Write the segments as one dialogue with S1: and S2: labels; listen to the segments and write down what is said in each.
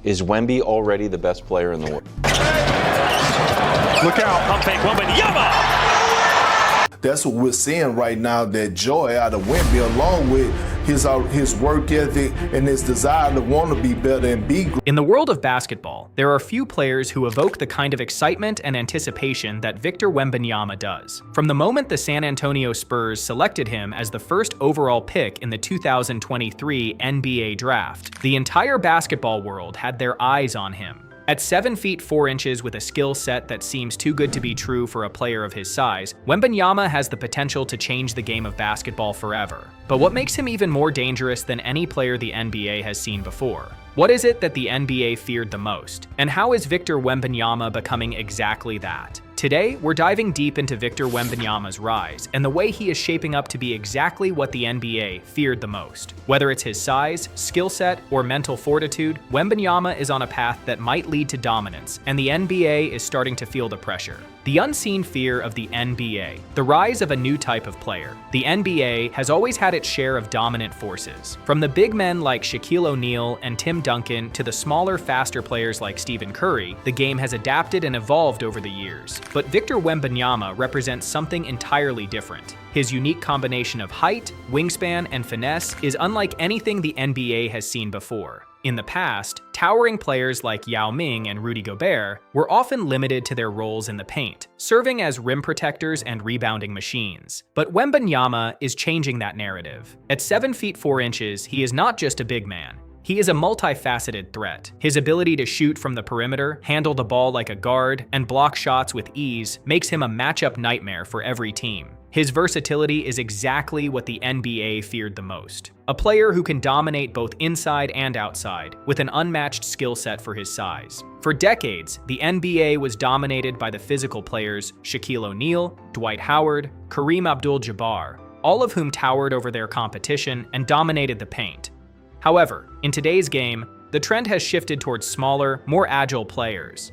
S1: Is Wemby already the best player in the world?
S2: Look out. Pump fake, Wembanyama.
S3: That's what we're seeing right now, that joy out of Wemby, along with his work ethic and his desire to want to be better and be great.
S4: In the world of basketball, there are few players who evoke the kind of excitement and anticipation that Victor Wembanyama does. From the moment the San Antonio Spurs selected him as the first overall pick in the 2023 NBA draft, the entire basketball world had their eyes on him. At 7 feet 4 inches with a skill set that seems too good to be true for a player of his size, Wembanyama has the potential to change the game of basketball forever. But what makes him even more dangerous than any player the NBA has seen before? What is it that the NBA feared the most? And how is Victor Wembanyama becoming exactly that? Today, we're diving deep into Victor Wembanyama's rise and the way he is shaping up to be exactly what the NBA feared the most. Whether it's his size, skill set, or mental fortitude, Wembanyama is on a path that might lead to dominance, and the NBA is starting to feel the pressure. The unseen fear of the NBA, the rise of a new type of player. The NBA has always had its share of dominant forces. From the big men like Shaquille O'Neal and Tim Duncan to the smaller, faster players like Stephen Curry, the game has adapted and evolved over the years. But Victor Wembanyama represents something entirely different. His unique combination of height, wingspan, and finesse is unlike anything the NBA has seen before. In the past, towering players like Yao Ming and Rudy Gobert were often limited to their roles in the paint, serving as rim protectors and rebounding machines. But Wembanyama is changing that narrative. At 7 feet 4 inches, he is not just a big man. He is a multifaceted threat. His ability to shoot from the perimeter, handle the ball like a guard, and block shots with ease makes him a matchup nightmare for every team. His versatility is exactly what the NBA feared the most. A player who can dominate both inside and outside, with an unmatched skill set for his size. For decades, the NBA was dominated by the physical players Shaquille O'Neal, Dwight Howard, Kareem Abdul-Jabbar, all of whom towered over their competition and dominated the paint. However, in today's game, the trend has shifted towards smaller, more agile players.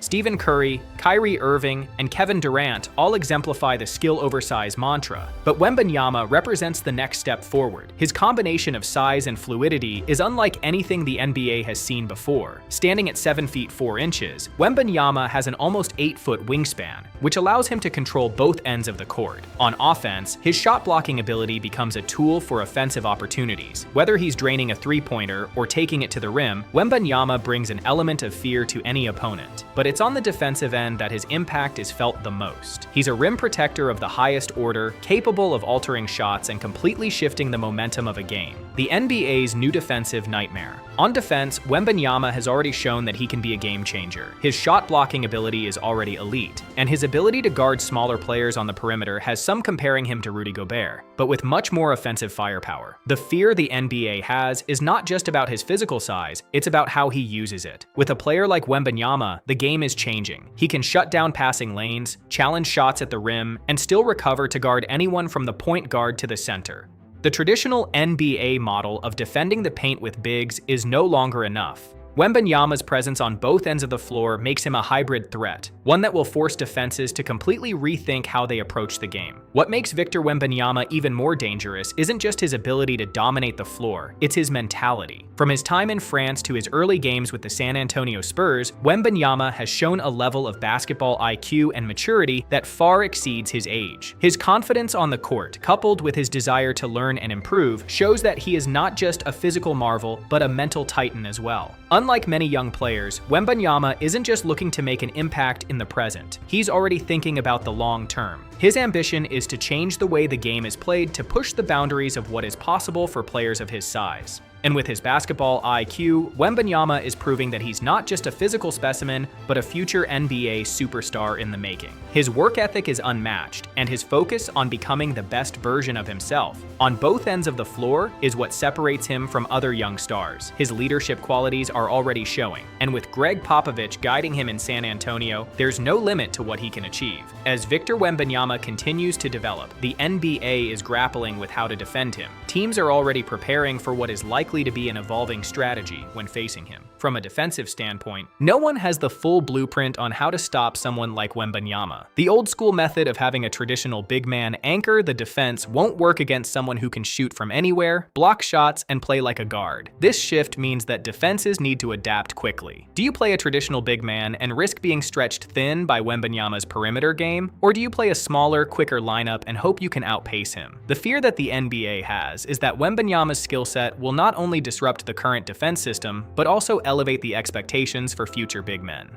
S4: Stephen Curry, Kyrie Irving, and Kevin Durant all exemplify the skill over size mantra, but Wembanyama represents the next step forward. His combination of size and fluidity is unlike anything the NBA has seen before. Standing at 7 feet 4 inches, Wembanyama has an almost 8-foot wingspan, which allows him to control both ends of the court. On offense, his shot blocking ability becomes a tool for offensive opportunities. Whether he's draining a three-pointer or taking it to the rim, Wembanyama brings an element of fear to any opponent. But it's on the defensive end that his impact is felt the most. He's a rim protector of the highest order, capable of altering shots and completely shifting the momentum of a game. The NBA's new defensive nightmare. On defense, Wembanyama has already shown that he can be a game changer. His shot blocking ability is already elite, and his ability to guard smaller players on the perimeter has some comparing him to Rudy Gobert, but with much more offensive firepower. The fear the NBA has is not just about his physical size, it's about how he uses it. With a player like Wembanyama, the game is changing. He can shut down passing lanes, challenge shots at the rim, and still recover to guard anyone from the point guard to the center. The traditional NBA model of defending the paint with bigs is no longer enough. Wembanyama's presence on both ends of the floor makes him a hybrid threat, one that will force defenses to completely rethink how they approach the game. What makes Victor Wembanyama even more dangerous isn't just his ability to dominate the floor, it's his mentality. From his time in France to his early games with the San Antonio Spurs, Wembanyama has shown a level of basketball IQ and maturity that far exceeds his age. His confidence on the court, coupled with his desire to learn and improve, shows that he is not just a physical marvel, but a mental titan as well. Unlike many young players, Wembanyama isn't just looking to make an impact in the present. He's already thinking about the long term. His ambition is to change the way the game is played to push the boundaries of what is possible for players of his size. And with his basketball IQ, Wembanyama is proving that he's not just a physical specimen, but a future NBA superstar in the making. His work ethic is unmatched, and his focus on becoming the best version of himself on both ends of the floor is what separates him from other young stars. His leadership qualities are already showing, and with Greg Popovich guiding him in San Antonio, there's no limit to what he can achieve. As Victor Wembanyama continues to develop, the NBA is grappling with how to defend him. Teams are already preparing for what is likely to be an evolving strategy when facing him. From a defensive standpoint, no one has the full blueprint on how to stop someone like Wembanyama. The old-school method of having a traditional big man anchor the defense won't work against someone who can shoot from anywhere, block shots, and play like a guard. This shift means that defenses need to adapt quickly. Do you play a traditional big man and risk being stretched thin by Wembanyama's perimeter game? Or do you play a smaller, quicker lineup and hope you can outpace him? The fear that the NBA has is that Wembanyama's skill set will not only disrupt the current defense system, but also elevate the expectations for future big men.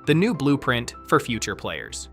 S4: The new blueprint for future players.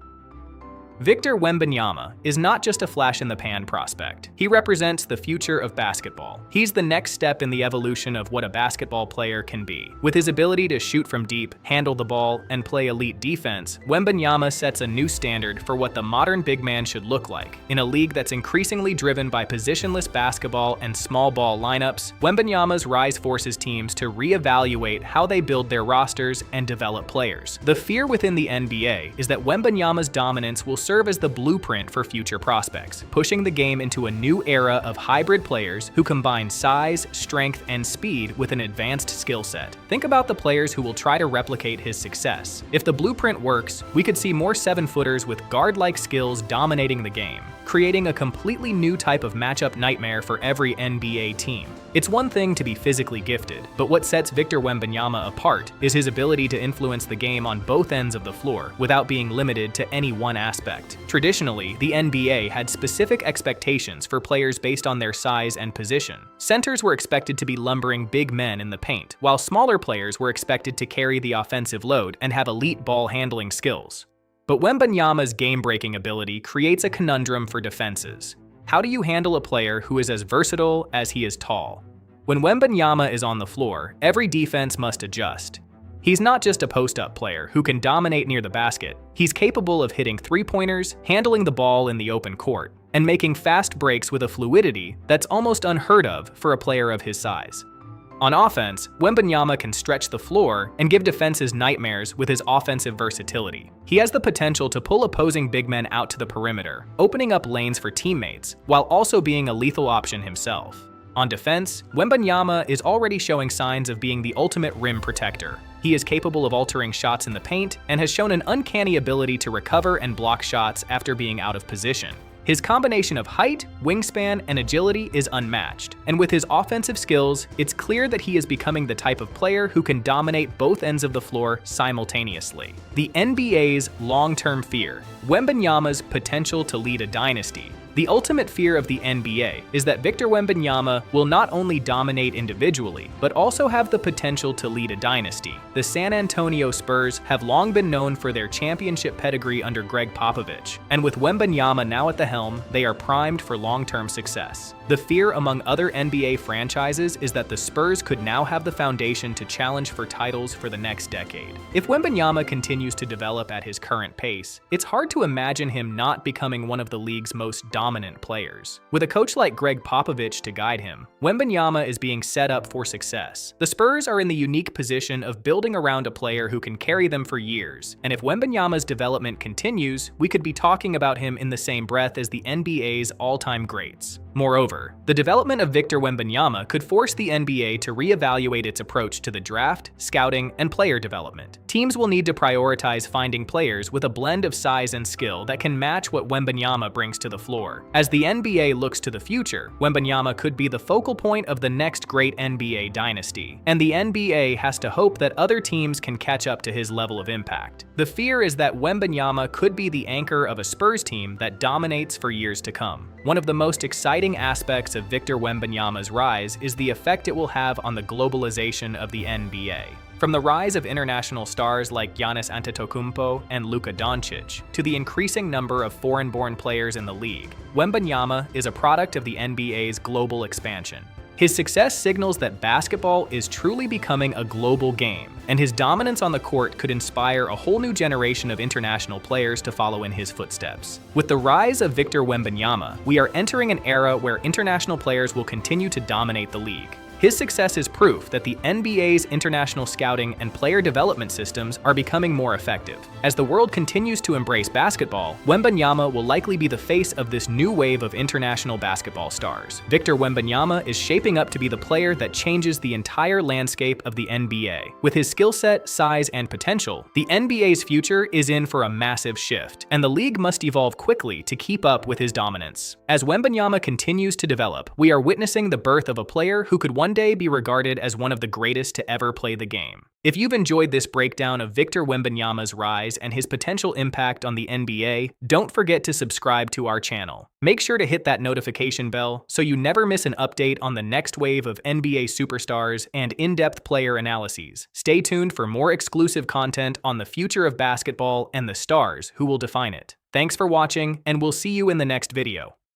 S4: Victor Wembanyama is not just a flash-in-the-pan prospect. He represents the future of basketball. He's the next step in the evolution of what a basketball player can be. With his ability to shoot from deep, handle the ball, and play elite defense, Wembanyama sets a new standard for what the modern big man should look like. In a league that's increasingly driven by positionless basketball and small ball lineups, Wembanyama's rise forces teams to reevaluate how they build their rosters and develop players. The fear within the NBA is that Wembanyama's dominance will serve as the blueprint for future prospects, pushing the game into a new era of hybrid players who combine size, strength, and speed with an advanced skill set. Think about the players who will try to replicate his success. If the blueprint works, we could see more 7-footers with guard-like skills dominating the game, creating a completely new type of matchup nightmare for every NBA team. It's one thing to be physically gifted, but what sets Victor Wembanyama apart is his ability to influence the game on both ends of the floor without being limited to any one aspect. Traditionally, the NBA had specific expectations for players based on their size and position. Centers were expected to be lumbering big men in the paint, while smaller players were expected to carry the offensive load and have elite ball handling skills. But Wembanyama's game-breaking ability creates a conundrum for defenses. How do you handle a player who is as versatile as he is tall? When Wembanyama is on the floor, every defense must adjust. He's not just a post-up player who can dominate near the basket. He's capable of hitting three-pointers, handling the ball in the open court, and making fast breaks with a fluidity that's almost unheard of for a player of his size. On offense, Wembanyama can stretch the floor and give defenses nightmares with his offensive versatility. He has the potential to pull opposing big men out to the perimeter, opening up lanes for teammates, while also being a lethal option himself. On defense, Wembanyama is already showing signs of being the ultimate rim protector. He is capable of altering shots in the paint and has shown an uncanny ability to recover and block shots after being out of position. His combination of height, wingspan, and agility is unmatched, and with his offensive skills, it's clear that he is becoming the type of player who can dominate both ends of the floor simultaneously. The NBA's long-term fear, Wembanyama's potential to lead a dynasty. The ultimate fear of the NBA is that Victor Wembanyama will not only dominate individually, but also have the potential to lead a dynasty. The San Antonio Spurs have long been known for their championship pedigree under Greg Popovich, and with Wembanyama now at the helm, they are primed for long-term success. The fear among other NBA franchises is that the Spurs could now have the foundation to challenge for titles for the next decade. If Wembanyama continues to develop at his current pace, it's hard to imagine him not becoming one of the league's most dominant players. With a coach like Greg Popovich to guide him, Wembanyama is being set up for success. The Spurs are in the unique position of building around a player who can carry them for years, and if Wembanyama's development continues, we could be talking about him in the same breath as the NBA's all-time greats. Moreover, the development of Victor Wembanyama could force the NBA to reevaluate its approach to the draft, scouting, and player development. Teams will need to prioritize finding players with a blend of size and skill that can match what Wembanyama brings to the floor. As the NBA looks to the future, Wembanyama could be the focal point of the next great NBA dynasty, and the NBA has to hope that other teams can catch up to his level of impact. The fear is that Wembanyama could be the anchor of a Spurs team that dominates for years to come. One of the most exciting aspects of Victor Wembanyama's rise is the effect it will have on the globalization of the NBA. From the rise of international stars like Giannis Antetokounmpo and Luka Doncic to the increasing number of foreign-born players in the league, Wembanyama is a product of the NBA's global expansion. His success signals that basketball is truly becoming a global game, and his dominance on the court could inspire a whole new generation of international players to follow in his footsteps. With the rise of Victor Wembanyama, we are entering an era where international players will continue to dominate the league. His success is proof that the NBA's international scouting and player development systems are becoming more effective. As the world continues to embrace basketball, Wembanyama will likely be the face of this new wave of international basketball stars. Victor Wembanyama is shaping up to be the player that changes the entire landscape of the NBA. With his skill set, size, and potential, the NBA's future is in for a massive shift, and the league must evolve quickly to keep up with his dominance. As Wembanyama continues to develop, we are witnessing the birth of a player who could one day be regarded as one of the greatest to ever play the game. If you've enjoyed this breakdown of Victor Wembanyama's rise and his potential impact on the NBA, don't forget to subscribe to our channel. Make sure to hit that notification bell so you never miss an update on the next wave of NBA superstars and in-depth player analyses. Stay tuned for more exclusive content on the future of basketball and the stars who will define it. Thanks for watching, and we'll see you in the next video.